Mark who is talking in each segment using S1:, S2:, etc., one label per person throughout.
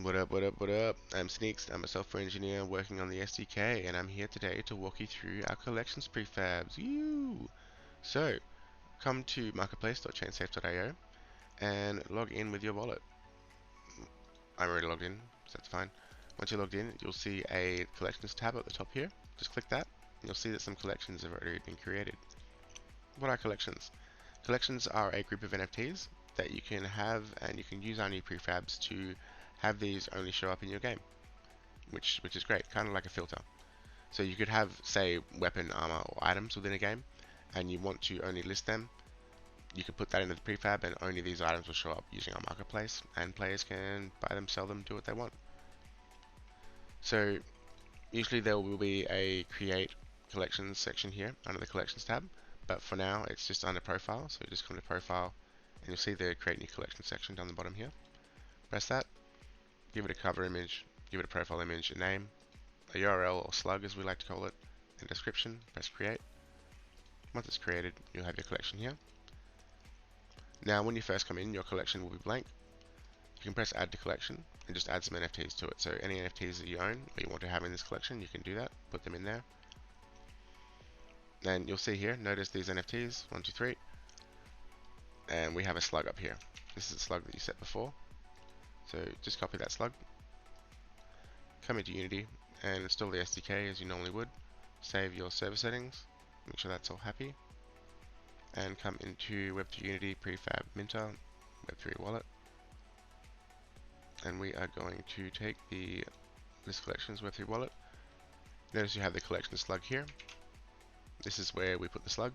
S1: What up, what up, what up? I'm Sneaks, I'm a software engineer working on the SDK, and I'm here today to walk you through our collections prefabs. You! So, come to marketplace.chainsafe.io and log in with your wallet. I'm already logged in, so that's fine. Once you're logged in, you'll see a collections tab at the top here. Just click that, and you'll see that some collections have already been created. What are collections? Collections are a group of NFTs that you can have, and you can use our new prefabs to have these only show up in your game, which is great, kind of like a filter. So you could have, say, weapon, armor, or items within a game, and you want to only list them. You could put that into the prefab, and only these items will show up using our marketplace, and players can buy them, sell them, do what they want. So usually there will be a create collections section here under the collections tab, but for now it's just under profile. So you just come to profile, and you'll see the create new collection section down the bottom here. Press that, give it a cover image, give it a profile image, a name, a URL or slug as we like to call it, and description. Press create. Once it's created, you'll have your collection here. Now when you first come in, your collection will be blank. You can press add to collection and just add some NFTs to it. So any NFTs that you own or you want to have in this collection, you can do that, put them in there. And you'll see here, notice these NFTs, 1, 2, 3, and we have a slug up here. This is a slug that you set before. So just copy that slug, come into Unity and install the SDK as you normally would. Save your server settings, make sure that's all happy, and come into web3.unity prefab minter web3 wallet, and we are going to take this collections web3 wallet. Notice you have the collection slug here. This is where we put the slug,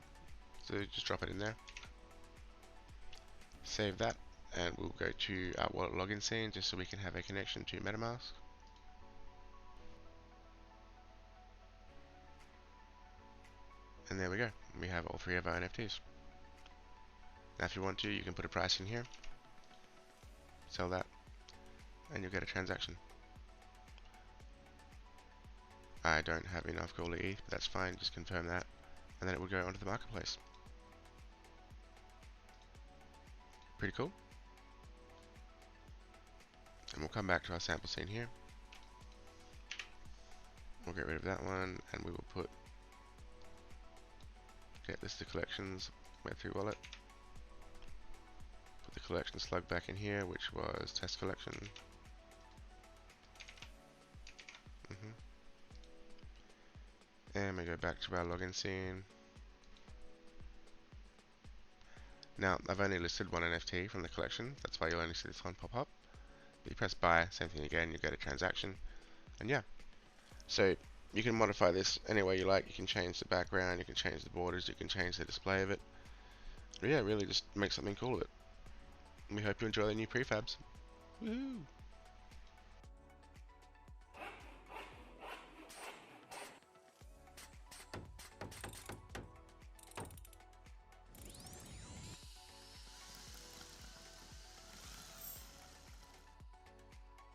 S1: so just drop it in there, save that, and we'll go to our wallet login scene just so we can have a connection to MetaMask. And there we go, we have all three of our NFTs. Now if you want to, you can put a price in here, sell that, and you'll get a transaction. I don't have enough gold to ETH, but that's fine, just confirm that, and then it will go onto the marketplace. Pretty cool. And we'll come back to our sample scene here. We'll get rid of that one, and we will put get list of collections, web3 wallet. Put the collection slug back in here, which was test collection. And we go back to our login scene. Now, I've only listed one NFT from the collection, that's why you'll only see this one pop up. But you press buy, same thing again, you get a transaction, and yeah. So you can modify this any way you like. You can change the background, you can change the borders, you can change the display of it. But yeah, really just make something cool of it. And we hope you enjoy the new prefabs. Woohoo!